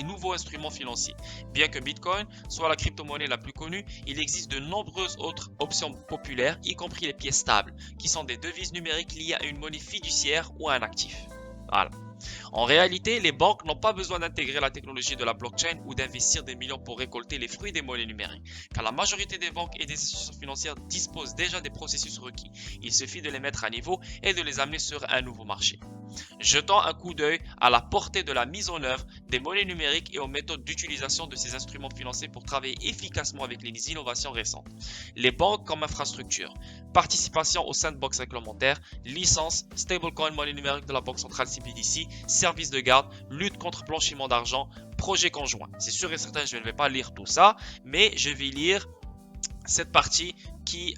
Speaker 2: nouveaux instruments financiers. Bien que Bitcoin soit la crypto-monnaie la plus connue, il existe de nombreuses autres options populaires, y compris les pièces stables, qui sont des devises numériques liées à une monnaie fiduciaire ou à un actif. Voilà. En réalité, les banques n'ont pas besoin d'intégrer la technologie de la blockchain ou d'investir des millions pour récolter les fruits des monnaies numériques, car la majorité des banques et des institutions financières disposent déjà des processus requis. Il suffit de les mettre à niveau et de les amener sur un nouveau marché. Jetant un coup d'œil à la portée de la mise en œuvre des monnaies numériques et aux méthodes d'utilisation de ces instruments financiers pour travailler efficacement avec les innovations récentes. Les banques comme infrastructure, participation au sandbox réglementaire, licence, stablecoin monnaie numérique de la Banque centrale CBDC, service de garde, lutte contre blanchiment d'argent, projet conjoint. C'est sûr et certain, je ne vais pas lire tout ça, mais je vais lire cette partie qui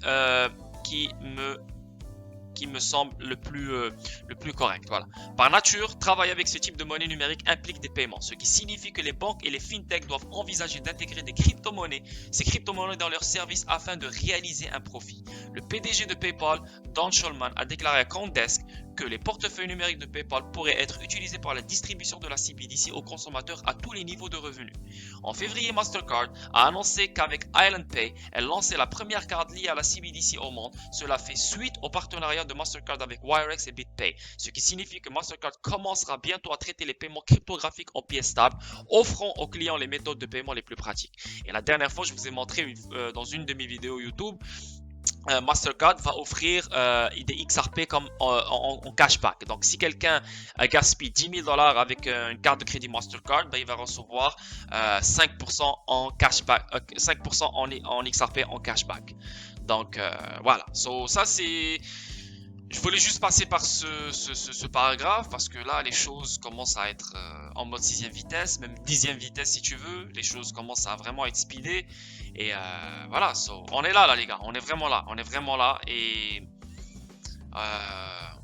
Speaker 2: me semble le plus correct. Voilà. Par nature, travailler avec ce type de monnaie numérique implique des paiements, ce qui signifie que les banques et les fintechs doivent envisager d'intégrer ces crypto-monnaies dans leurs services afin de réaliser un profit. Le PDG de PayPal, Don Schulman, a déclaré à CoinDesk que les portefeuilles numériques de PayPal pourraient être utilisés par la distribution de la CBDC aux consommateurs à tous les niveaux de revenus. En février, Mastercard a annoncé qu'avec Island Pay, elle lançait la première carte liée à la CBDC au monde. Cela fait suite au partenariat de Mastercard avec Wirex et BitPay, ce qui signifie que Mastercard commencera bientôt à traiter les paiements cryptographiques en pièces stables, offrant aux clients les méthodes de paiement les plus pratiques. Et la dernière fois, je vous ai montré dans une de mes vidéos YouTube, Mastercard va offrir des XRP comme en cashback. Donc si quelqu'un gaspille $10 000 avec une carte de crédit Mastercard, il va recevoir 5% en cashback, 5% en XRP en cashback. Donc voilà. So, ça c'est... Je voulais juste passer par ce paragraphe parce que là, les choses commencent à être en mode 6e vitesse, même 10e vitesse si tu veux. Les choses commencent à vraiment être speedées. Et voilà, so, on est là les gars. On est vraiment là. On est vraiment là. Et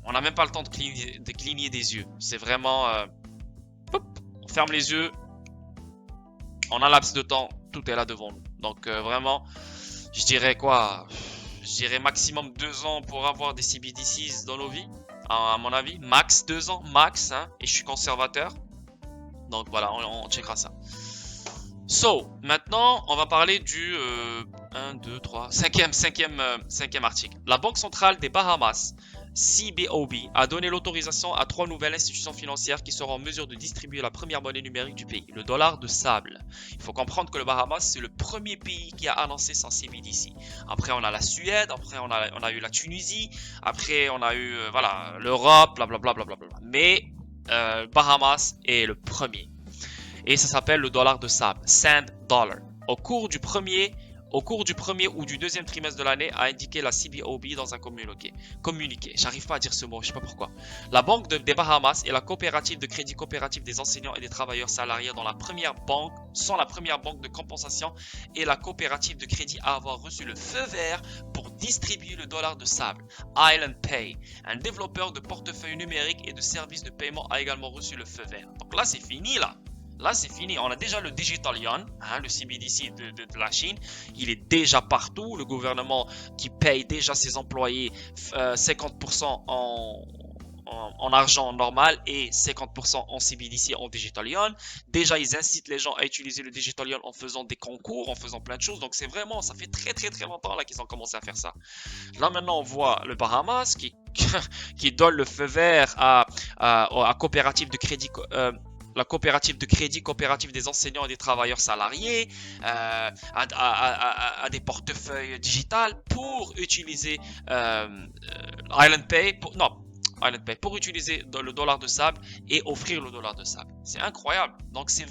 Speaker 2: on n'a même pas le temps de cligner des yeux. C'est vraiment... on ferme les yeux. En un laps de temps, tout est là devant nous. Donc vraiment, je dirais quoi ? Je dirais maximum 2 ans pour avoir des CBDCs dans nos vies, à mon avis. Max 2 ans, max, hein, et je suis conservateur. Donc voilà, on checkera ça. So, maintenant, on va parler du 5e article. La Banque centrale des Bahamas, CBOB, a donné l'autorisation à 3 nouvelles institutions financières qui seront en mesure de distribuer la première monnaie numérique du pays, le dollar de sable. Il faut comprendre que le Bahamas, c'est le premier pays qui a annoncé son CBDC. Après, on a la Suède, après, on a eu la Tunisie, après, on a eu l'Europe, blablabla. Mais Bahamas est le premier. Et ça s'appelle le dollar de sable, Sand Dollar. Au cours du premier au cours du premier ou du deuxième trimestre de l'année, a indiqué la CBOB dans un communiqué. J'arrive pas à dire ce mot, je sais pas pourquoi. La Banque des Bahamas et la coopérative de crédit coopérative des enseignants et des travailleurs salariés sont la première banque de compensation et la coopérative de crédit à avoir reçu le feu vert pour distribuer le dollar de sable. Island Pay, un développeur de portefeuille numérique et de services de paiement, a également reçu le feu vert. Donc là, c'est fini là. Là, c'est fini. On a déjà le Digital Yuan, le CBDC de la Chine. Il est déjà partout. Le gouvernement qui paye déjà ses employés 50% en argent normal et 50% en CBDC, en Digital Yuan. Déjà, ils incitent les gens à utiliser le Digital Yuan en faisant des concours, en faisant plein de choses. Donc, c'est vraiment, ça fait très longtemps là qu'ils ont commencé à faire ça. Là, maintenant, on voit le Bahamas qui donne le feu vert à coopérative de crédit. La coopérative de crédit coopérative des enseignants et des travailleurs salariés, à des portefeuilles digitales pour utiliser Island Pay, pour utiliser le dollar de sable et offrir le dollar de sable. C'est incroyable. Donc c'est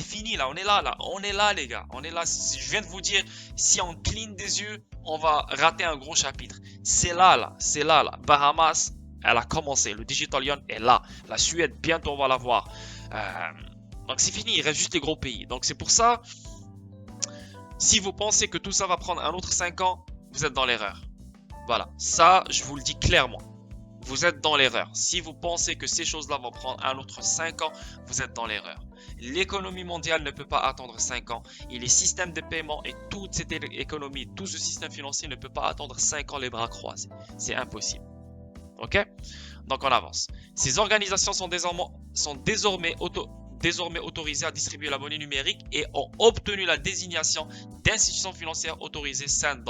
Speaker 2: fini là, on est là les gars, on est là. Je viens de vous dire, si on cligne des yeux, on va rater un gros chapitre. C'est là. Bahamas, elle a commencé, le Digital Yuan est là. La Suède, bientôt on va la voir. Donc c'est fini, il reste juste les gros pays. Donc c'est pour ça, si vous pensez que tout ça va prendre un autre 5 ans, vous êtes dans l'erreur. Voilà, ça je vous le dis clairement. Vous êtes dans l'erreur. Si vous pensez que ces choses-là vont prendre un autre 5 ans, vous êtes dans l'erreur. L'économie mondiale ne peut pas attendre 5 ans. Et les systèmes de paiement et toute cette économie, tout ce système financier ne peut pas attendre 5 ans les bras croisés. C'est impossible. Ok? Donc on avance. Ces organisations sont désormais autorisées à distribuer la monnaie numérique et ont obtenu la désignation d'institutions financières autorisées $100.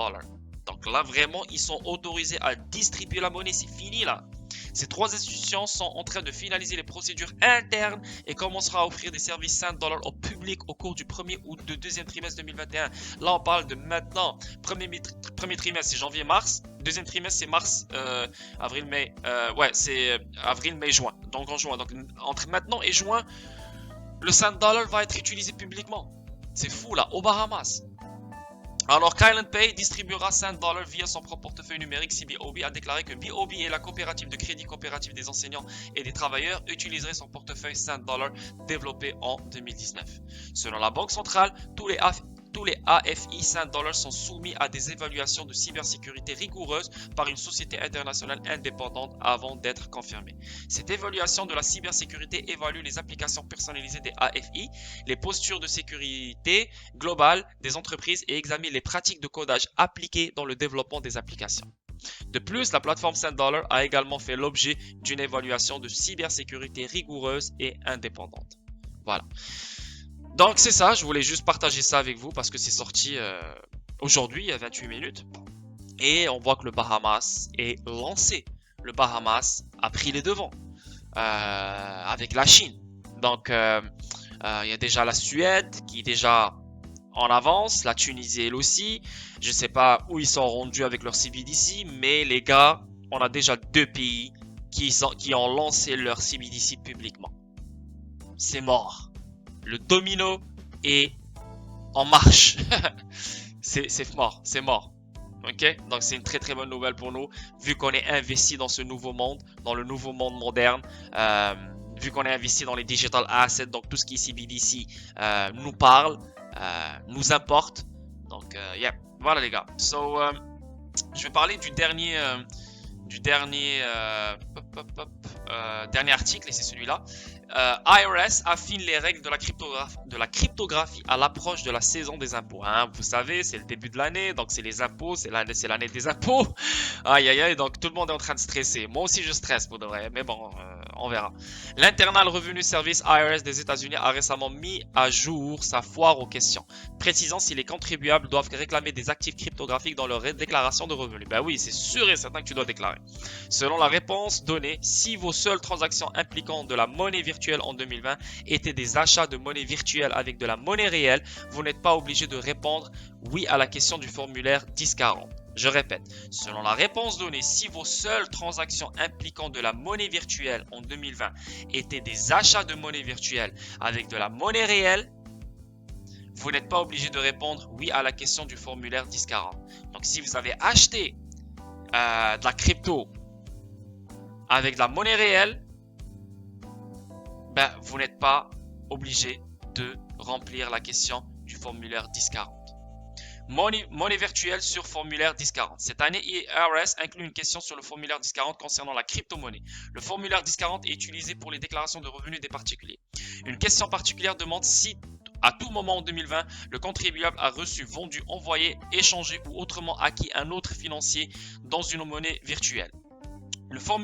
Speaker 2: Donc là vraiment ils sont autorisés à distribuer la monnaie, c'est fini là. Ces 3 institutions sont en train de finaliser les procédures internes et commenceront à offrir des services $100 au public au cours du premier ou du deuxième trimestre 2021. Là on parle de maintenant. Premier trimestre c'est janvier-mars. Deuxième trimestre c'est mars, avril-mai. C'est avril-mai-juin. Donc en juin. Donc entre maintenant et juin, le $100 va être utilisé publiquement. C'est fou là, aux Bahamas. Alors qu'Island Pay distribuera $100 via son propre portefeuille numérique, CBOB a déclaré que BOB et la coopérative de crédit coopérative des enseignants et des travailleurs utiliseraient son portefeuille $100 développé en 2019. Selon la Banque centrale, tous les AFI $100 sont soumis à des évaluations de cybersécurité rigoureuses par une société internationale indépendante avant d'être confirmée. Cette évaluation de la cybersécurité évalue les applications personnalisées des AFI, les postures de sécurité globale des entreprises et examine les pratiques de codage appliquées dans le développement des applications. De plus, la plateforme $100 a également fait l'objet d'une évaluation de cybersécurité rigoureuse et indépendante. Voilà. Donc c'est ça, je voulais juste partager ça avec vous parce que c'est sorti aujourd'hui, il y a 28 minutes. Et on voit que le Bahamas est lancé. Le Bahamas a pris les devants avec la Chine. Donc il y a déjà la Suède qui est déjà en avance, la Tunisie elle aussi. Je ne sais pas où ils sont rendus avec leur CBDC, mais les gars, on a déjà 2 pays qui ont lancé leur CBDC publiquement. C'est mort. Le domino est en marche. c'est mort. Ok? Donc c'est une très bonne nouvelle pour nous, vu qu'on est investi dans ce nouveau monde, dans le nouveau monde moderne, vu qu'on est investi dans les digital assets, donc tout ce qui est CBDC nous parle, nous importe. Donc voilà les gars. So je vais parler du dernier article et c'est celui-là. IRS affine les règles de la cryptographie à l'approche de la saison des impôts. Vous savez, c'est le début de l'année, donc c'est les impôts, c'est l'année des impôts. Aïe, donc tout le monde est en train de stresser. Moi aussi je stresse pour de vrai, mais bon, on verra. L'Internal Revenue Service IRS des États-Unis a récemment mis à jour sa foire aux questions, précisant si les contribuables doivent réclamer des actifs cryptographiques dans leur déclaration de revenus. Ben oui, c'est sûr et certain que tu dois déclarer. Selon la réponse donnée, si vos seules transactions impliquant de la monnaie virtuelle en 2020 étaient des achats de monnaie virtuelle avec de la monnaie réelle, vous n'êtes pas obligé de répondre oui à la question du formulaire 1040. Je répète, selon la réponse donnée, si vos seules transactions impliquant de la monnaie virtuelle en 2020 étaient des achats de monnaie virtuelle avec de la monnaie réelle, vous n'êtes pas obligé de répondre oui à la question du formulaire 1040. Donc, si vous avez acheté de la crypto avec de la monnaie réelle, ben, vous n'êtes pas obligé de remplir la question du formulaire 1040. Monnaie virtuelle sur formulaire 1040. Cette année, IRS inclut une question sur le formulaire 1040 concernant la crypto-monnaie. Le formulaire 1040 est utilisé pour les déclarations de revenus des particuliers. Une question particulière demande si, à tout moment en 2020, le contribuable a reçu, vendu, envoyé, échangé ou autrement acquis un autre financier dans une monnaie virtuelle.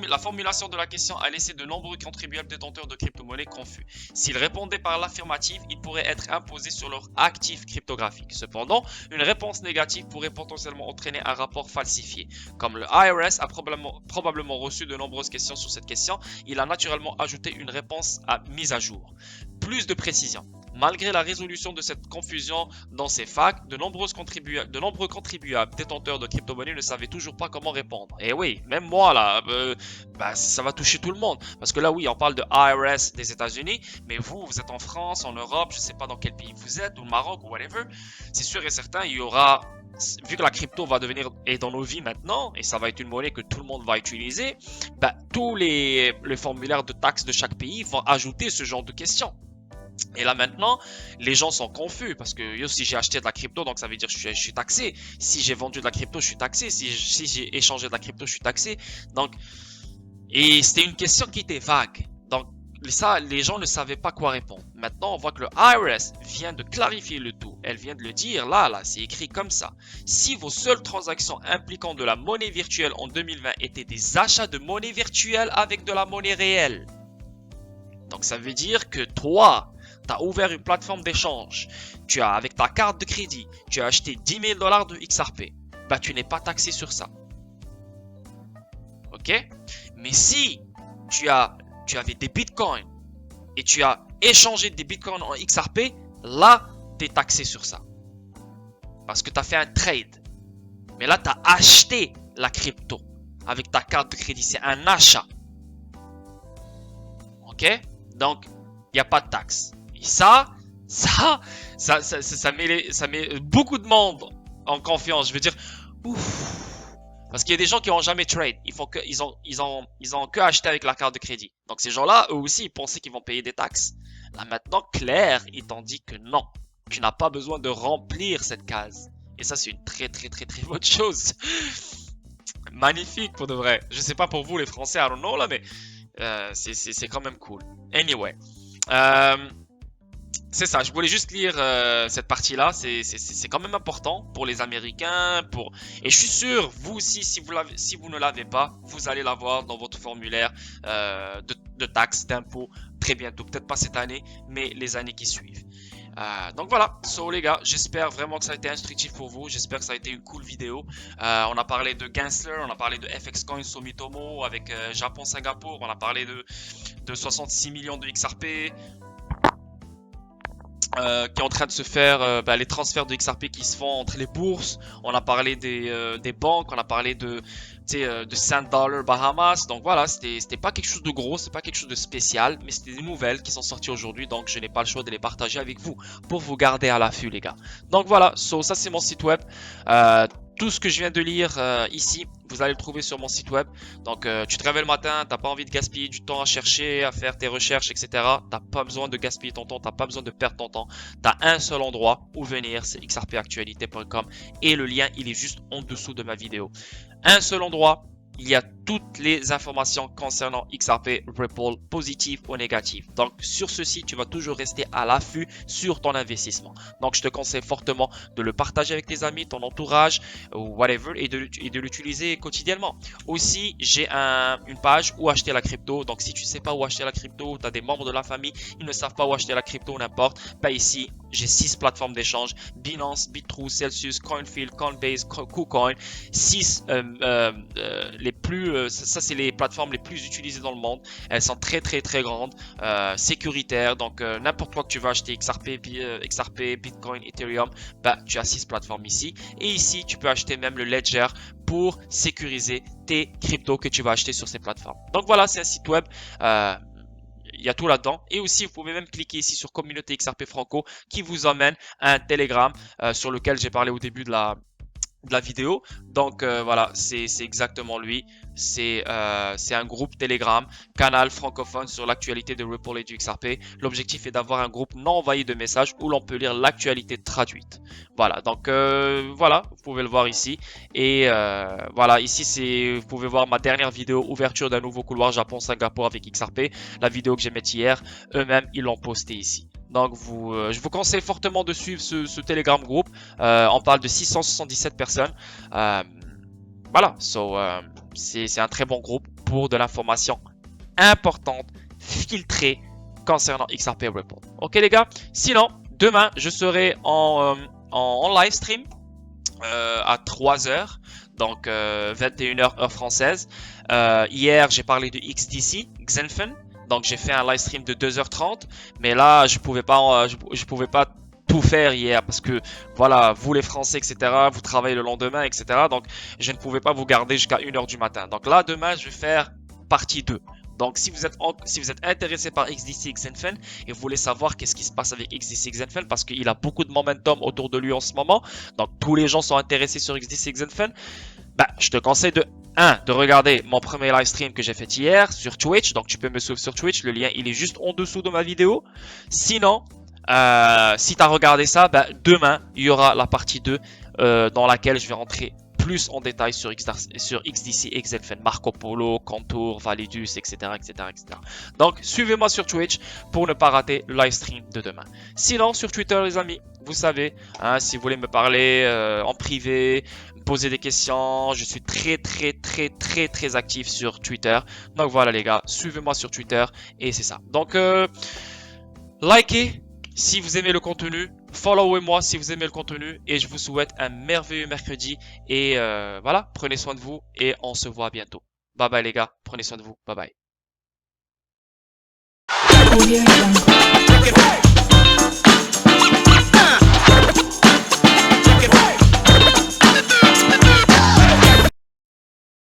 Speaker 2: La formulation de la question a laissé de nombreux contribuables détenteurs de crypto-monnaies confus. S'ils répondaient par l'affirmative, ils pourraient être imposés sur leur actif cryptographique. Cependant, une réponse négative pourrait potentiellement entraîner un rapport falsifié. Comme le IRS a probablement reçu de nombreuses questions sur cette question, il a naturellement ajouté une réponse à mise à jour. Plus de précision. Malgré la résolution de cette confusion dans ces facs, de nombreux contribuables détenteurs de crypto-monnaies ne savaient toujours pas comment répondre. Et oui, même moi là, ça va toucher tout le monde. Parce que là, oui, on parle de IRS des États-Unis, mais vous êtes en France, en Europe, je ne sais pas dans quel pays vous êtes, ou le Maroc, ou whatever. C'est sûr et certain, il y aura, vu que la crypto va devenir est dans nos vies maintenant, et ça va être une monnaie que tout le monde va utiliser, tous les formulaires de taxes de chaque pays vont ajouter ce genre de questions. Et là maintenant, les gens sont confus parce que si j'ai acheté de la crypto, donc ça veut dire que je suis taxé. Si j'ai vendu de la crypto, je suis taxé. Si j'ai échangé de la crypto, je suis taxé. Donc, et c'était une question qui était vague. Donc ça, les gens ne savaient pas quoi répondre. Maintenant, on voit que le IRS vient de clarifier le tout. Elle vient de le dire, là, c'est écrit comme ça. Si vos seules transactions impliquant de la monnaie virtuelle en 2020 étaient des achats de monnaie virtuelle avec de la monnaie réelle. Donc ça veut dire que toi, tu as ouvert une plateforme d'échange, tu as avec ta carte de crédit, tu as acheté 10 000 $ de XRP, tu n'es pas taxé sur ça. Ok? Mais si tu avais des bitcoins et tu as échangé des bitcoins en XRP, là, tu es taxé sur ça. Parce que tu as fait un trade. Mais là, tu as acheté la crypto avec ta carte de crédit. C'est un achat. Ok? Donc, il n'y a pas de taxe. Et ça met beaucoup de monde en confiance. Je veux dire, ouf. Parce qu'il y a des gens qui n'ont jamais trade. Ils ont que acheté avec la carte de crédit. Donc ces gens-là, eux aussi, ils pensaient qu'ils vont payer des taxes. Là maintenant, Claire, il t'en dit que non. Tu n'as pas besoin de remplir cette case. Et ça, c'est une très bonne chose. Magnifique pour de vrai. Je sais pas pour vous les Français, I don't know là, mais c'est quand même cool. Anyway. C'est ça, je voulais juste lire cette partie-là, c'est quand même important pour les Américains, et je suis sûr, vous aussi, si vous ne l'avez pas, vous allez l'avoir dans votre formulaire de taxes, d'impôts, très bientôt, peut-être pas cette année, mais les années qui suivent. Donc voilà, les gars, j'espère vraiment que ça a été instructif pour vous, j'espère que ça a été une cool vidéo. On a parlé de Gensler, on a parlé de FX Coin Sumitomo avec Japon-Singapour, on a parlé de 66 millions de XRP, qui est en train de se faire les transferts de XRP qui se font entre les bourses. On a parlé des banques, on a parlé de $100 Bahamas. Donc voilà, c'était pas quelque chose de gros, c'est pas quelque chose de spécial, mais c'était des nouvelles qui sont sorties aujourd'hui, donc je n'ai pas le choix de les partager avec vous pour vous garder à l'affût, les gars. Donc voilà, ça c'est mon site web. Tout ce que je viens de lire ici, vous allez le trouver sur mon site web. Donc tu te réveilles le matin, t'as pas envie de gaspiller du temps à chercher, à faire tes recherches, etc. T'as pas besoin de gaspiller ton temps, t'as pas besoin de perdre ton temps. T'as un seul endroit où venir, c'est xrpactualité.com et le lien il est juste en dessous de ma vidéo. Un seul endroit, il y a toutes les informations concernant XRP, Ripple, positives ou négatives. Donc sur ce site, tu vas toujours rester à l'affût sur ton investissement. Donc je te conseille fortement de le partager avec tes amis, ton entourage, ou whatever, et de l'utiliser quotidiennement. Aussi, j'ai une page où acheter la crypto. Donc si tu ne sais pas où acheter la crypto, tu as des membres de la famille, ils ne savent pas où acheter la crypto, n'importe, ici, j'ai 6 plateformes d'échange, Binance, Bitrue, Celsius, Coinfield, Coinbase, KuCoin, 6 les plus, ça c'est les plateformes les plus utilisées dans le monde. Elles sont très grandes, sécuritaires. Donc n'importe quoi que tu vas acheter, XRP, Bitcoin, Ethereum, tu as 6 plateformes ici. Et ici, tu peux acheter même le Ledger pour sécuriser tes cryptos que tu vas acheter sur ces plateformes. Donc voilà, c'est un site web. il y a tout là-dedans. Et aussi, vous pouvez même cliquer ici sur Communauté XRP Franco qui vous emmène à un Telegram sur lequel j'ai parlé au début de la vidéo. Donc voilà, c'est exactement lui. C'est un groupe Telegram, canal francophone sur l'actualité de Ripple et du XRP. L'objectif est d'avoir un groupe non envahi de messages où l'on peut lire l'actualité traduite. Voilà, donc voilà, vous pouvez le voir ici. Et voilà, ici vous pouvez voir ma dernière vidéo, ouverture d'un nouveau couloir Japon-Singapour avec XRP. La vidéo que j'ai mise hier, eux-mêmes, ils l'ont postée ici. Donc je vous conseille fortement de suivre ce Telegram groupe. On parle de 677 personnes. Voilà, c'est un très bon groupe pour de l'information importante, filtrée concernant XRP Ripple. Ok les gars, sinon demain je serai en live stream à 3h, donc 21h heure française. Hier j'ai parlé de XDC, Xenfen. Donc j'ai fait un live stream de 2h30, mais là je pouvais pas tout faire hier parce que voilà, vous les Français, etc., vous travaillez le lendemain, etc. Donc je ne pouvais pas vous garder jusqu'à 1h du matin. Donc là demain je vais faire partie 2. Donc si vous êtes intéressé par XDC Xenfen et vous voulez savoir qu'est-ce qui se passe avec XDC Xenfen parce qu'il a beaucoup de momentum autour de lui en ce moment, donc tous les gens sont intéressés sur XDC Xenfen, bah, je te conseille de regarder mon premier live stream que j'ai fait hier sur Twitch. Donc tu peux me suivre sur Twitch, le lien il est juste en dessous de ma vidéo. Sinon, si tu as regardé ça, bah, demain il y aura la partie 2 dans laquelle je vais rentrer plus en détail sur XDC, Xenfen, Marco Polo, Contour, Validus, etc., etc., etc. Donc suivez-moi sur Twitch pour ne pas rater le live stream de demain. Sinon sur Twitter les amis, vous savez, hein, si vous voulez me parler en privé, me poser des questions, je suis très actif sur Twitter. Donc voilà les gars, suivez-moi sur Twitter et c'est ça. Donc likez si vous aimez le contenu, followez-moi si vous aimez le contenu et je vous souhaite un merveilleux mercredi et voilà, prenez soin de vous et on se voit bientôt. Bye bye les gars, prenez soin de vous, bye bye.
Speaker 1: Audio Jungle.